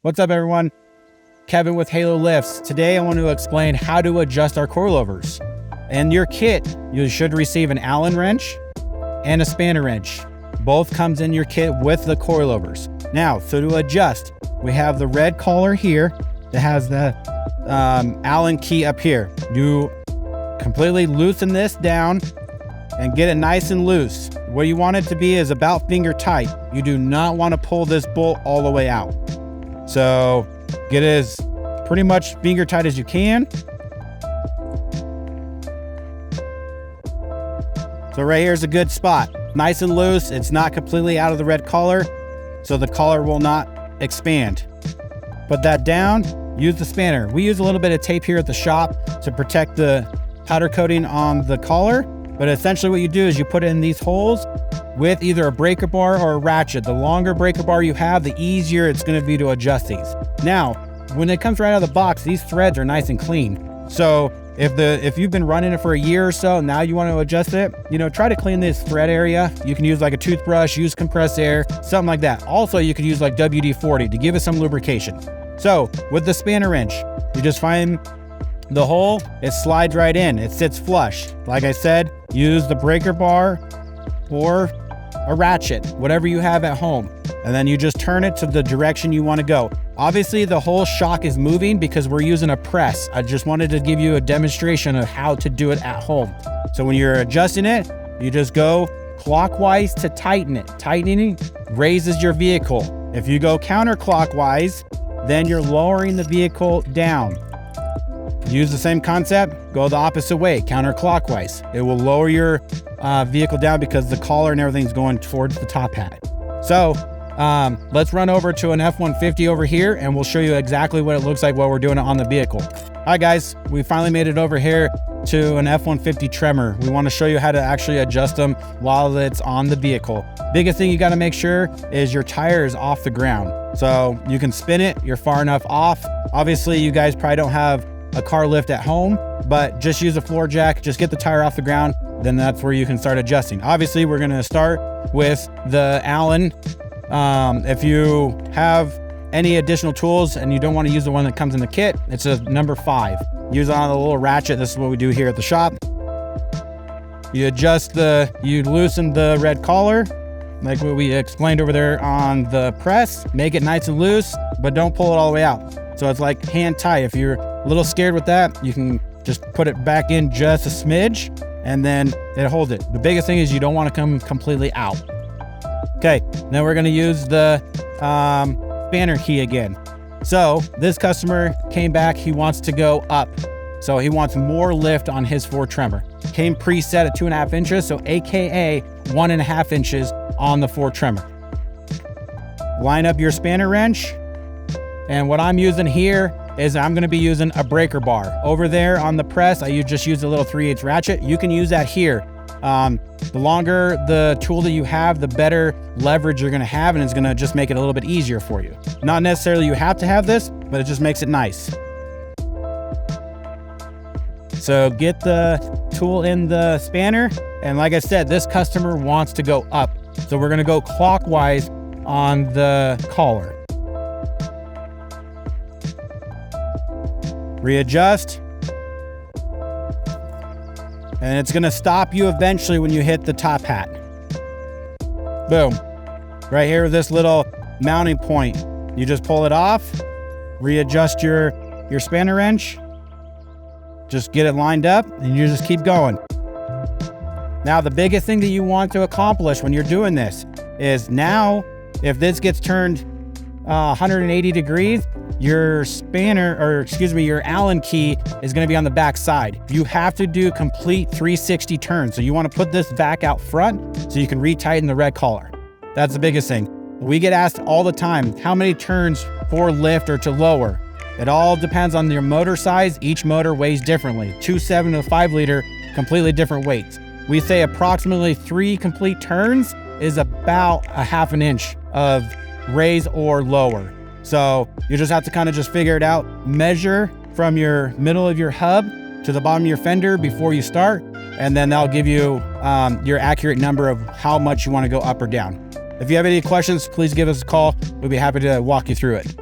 What's up, everyone? Kevin with HaloLifts. Today I want to explain how to adjust our coilovers. In your kit, you should receive an Allen wrench and a spanner wrench. Both comes in your kit with the coilovers. Now, so to adjust, we have the red collar here that has the Allen key up here. You completely loosen this down and get it nice and loose. What you want it to be is about finger tight. You do not want to pull this bolt all the way out. So get it as pretty much finger tight as you can. So right here is a good spot. Nice and loose. It's not completely out of the red collar, so the collar will not expand. Put that down, use the spanner. We use a little bit of tape here at the shop to protect the powder coating on the collar, but essentially what you do is you put it in these holes with either a breaker bar or a ratchet. The longer breaker bar you have, the easier it's going to be to adjust these. Now, when it comes right out of the box, these threads are nice and clean. So if you've been running it for a year or so, now you want to adjust it, try to clean this thread area. You can use like a toothbrush, use compressed air, something like that. Also, you could use like WD-40 to give it some lubrication. So with the spanner wrench, you just find the hole, it slides right in, it sits flush. Like I said, use the breaker bar or a ratchet, whatever you have at home. And then you just turn it to the direction you want to go. Obviously, the whole shock is moving because we're using a press. I just wanted to give you a demonstration of how to do it at home. So when you're adjusting it, you just go clockwise to tighten it. Tightening raises your vehicle. If you go counterclockwise, then you're lowering the vehicle down. Use the same concept, go the opposite way, counterclockwise. It will lower your vehicle down because the collar and everything's going towards the top hat. So let's run over to an F-150 over here and we'll show you exactly what it looks like while we're doing it on the vehicle. All right, guys, we finally made it over here to an F-150 tremor. We want to show you how to actually adjust them while it's on the vehicle. Biggest thing you got to make sure is your tire is off the ground. So you can spin it, you're far enough off. Obviously, you guys probably don't have a car lift at home, but just use a floor jack, just get the tire off the ground, then that's where you can start adjusting. Obviously, we're going to start with the Allen. If you have any additional tools and you don't want to use the one that comes in the kit, it's a number 5. Use it on a little ratchet. This is what we do here at the shop. You loosen the red collar, like what we explained over there on the press. Make it nice and loose, but don't pull it all the way out. So it's like hand tie. If you're a little scared with that, you can just put it back in just a smidge and then it holds it. The biggest thing is you don't want to come completely out. Okay, now we're going to use the spanner key again. So this customer came back, he wants to go up. So he wants more lift on his Ford Tremor. Came preset at 2.5 inches, so AKA 1.5 inches on the Ford Tremor. Line up your spanner wrench. And what I'm using here is I'm going to be using a breaker bar. Over there on the press, I just use a little 3/8 ratchet. You can use that here. The longer the tool that you have, the better leverage you're going to have, and it's going to just make it a little bit easier for you. Not necessarily you have to have this, but it just makes it nice. So get the tool in the spanner, and like I said, this customer wants to go up. So we're going to go clockwise on the collar. Readjust. And it's going to stop you eventually when you hit the top hat. Boom. Right here with this little mounting point. You just pull it off, readjust your spanner wrench, just get it lined up, and you just keep going. Now, the biggest thing that you want to accomplish when you're doing this is now, if this gets turned 180 degrees, your your Allen key is going to be on the back side. You have to do complete 360 turns. So you want to put this back out front so you can retighten the red collar. That's the biggest thing. We get asked all the time, how many turns for lift or to lower? It all depends on your motor size. Each motor weighs differently. 2.7 to 5 liter, completely different weights. We say approximately 3 complete turns is about 1/2 inch of raise or lower. So you just have to kind of just figure it out. Measure from your middle of your hub to the bottom of your fender before you start, and then that'll give you your accurate number of how much you want to go up or down. If you have any questions, please give us a call. We'll be happy to walk you through it.